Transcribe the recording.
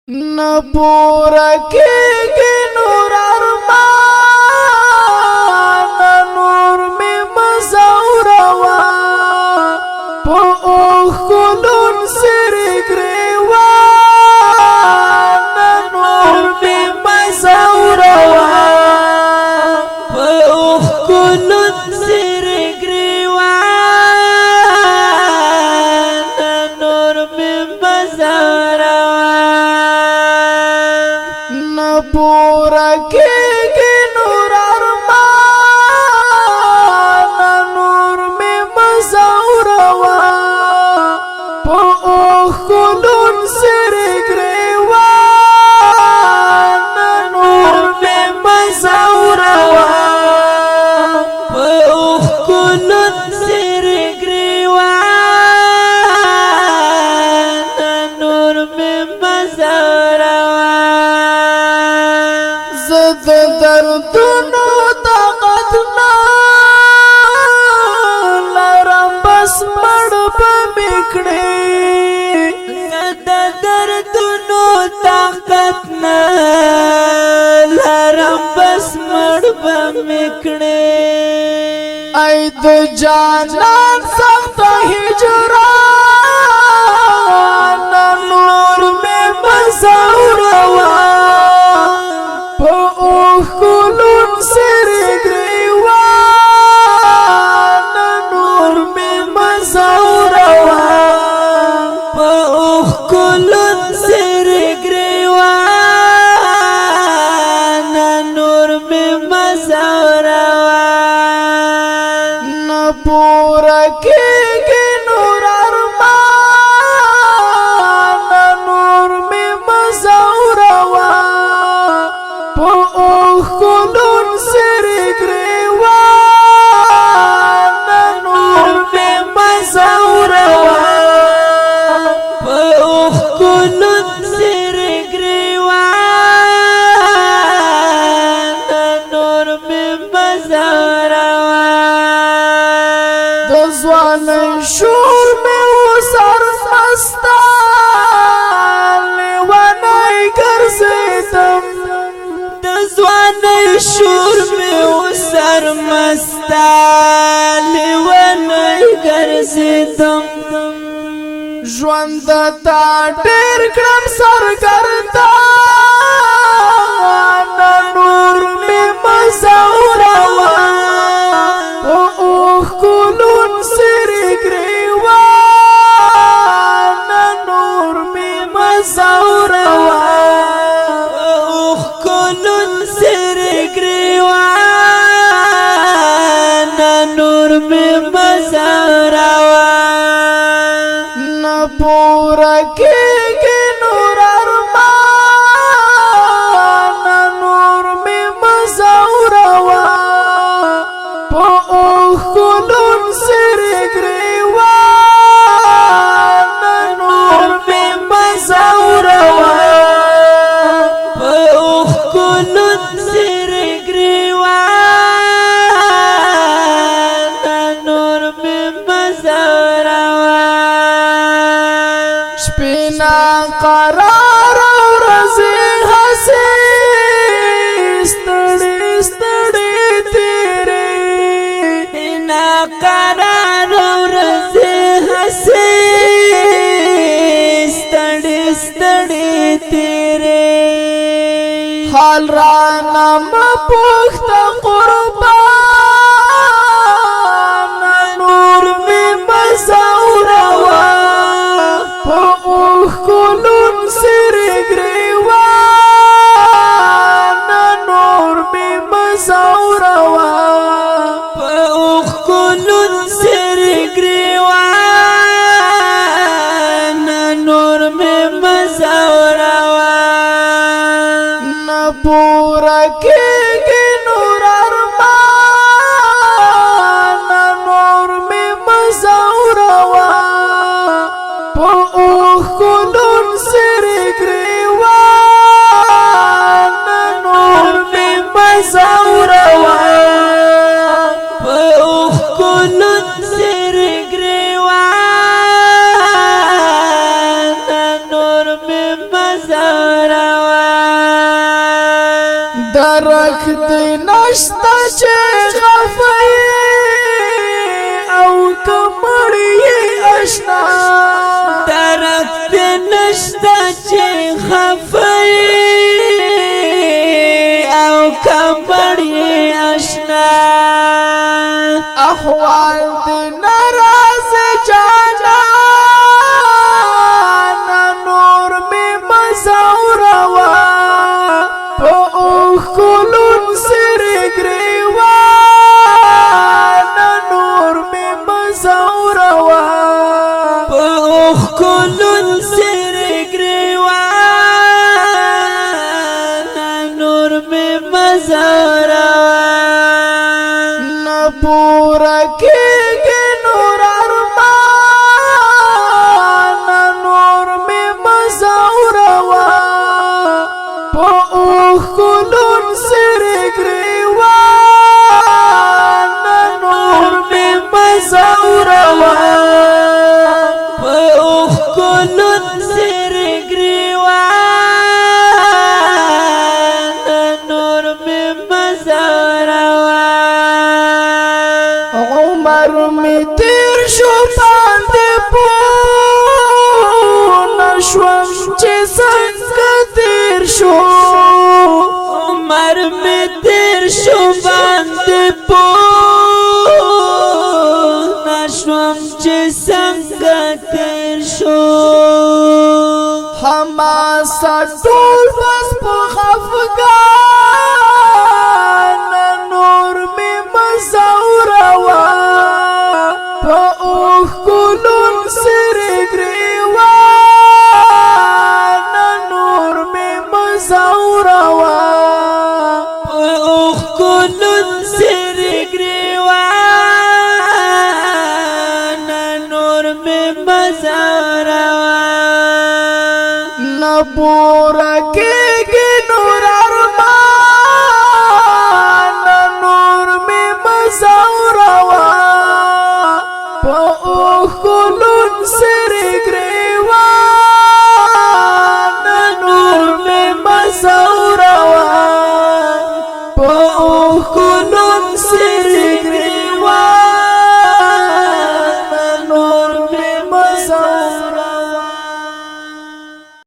न पूरा केगी नूर अरमान नूर में मज़ौरवा पो खुलून सिर ग्रेवान नूर में मज़ौरवा पो खुलून सिर ग्रेवान नूर में मज़ौरवा पूरा केगी नूर अरमान नूर में मज़ौरवा पो खुलून सिर ग्रेवान नूर में मज़ौरवा पो खुलून सिर ग्रेवान नूर में मज़ौरवा दर्दनो ताकत ना लरम बस मड़ बमिकड़े दर्दनो ताकत ना लरम बस मड़ बमिकड़े ऐद जानान सख्त हिजरान नूर में मज़ौरवा खुलून सिर ग्रेवान नूर में मज़ौरवा खुलून सिर ग्रेवान नूर में मज़ौरवा न पूरा केगी नूर अरमान नूर में मज़ौरवा खुलून सिर ग्रेवान नूर में मज़ौरवा खुलून सिर ग्रेवान नूर में मज़ौरवा दज़वान शूर में वो सरमस्तान लेवानाई कर से दम दज़वान शूर में वो सरमस्तान लेवानाई कर से दम ژوند تا ډېر کړم سرګردان نور مې مزوروا خلون سر ګریوان نور مې مزوروا خلون سر ګریوان نور مې مزوروا पूरा केगी नूर अरमान नूर में मज़ौरवा पो खुलून सिर ग्रेवान नूर में मज़ौरवा पो खुलून सिर ग्रेवान नूर में मज़ौरवा बिना करार रज़े हसे स्तड़े स्तड़े तेरे बिना करार रज़े हसे स्तड़े स्तड़े तेरे हाल राना मपुख्ता कुर्बान नूर में मज़ौरवा खुलून सिर ग्रेवान नूर में मज़ौरवा खुलून सिर ग्रेवान नूर में मज़ौरवा न पूरा केगी नूर अरमान روان درک دی نشتا چه غفی او کمڑی اشنا درک دی نشتا چه غفی او کمڑی اشنا احوال دی نراز جانا نور می مزوروا پا اوخ کلون سر گریوان نور می مزوروا پا اوخ کلون سر گریوان نور می مزوروا نپورا کی نور ارمان نور می مزوروا پا اوخ کلون سر گریوان نور می مزوروا پا اوخ کلون سر گریوان نور می مزوروا عمر می تیر شو باندې پوه نشوم چې څنګه تیر شو عمر می تیر شو باندې پوه نشوم چې څنګه تیر شو حماسه ټول بس په خفګان نور می مزوروا پا اوخ کلون سر گریوان نور می مزوروا پا اوخ کلون سر گریوان نور می مزوروا نپورا کی نور ارمان نور می مزوروا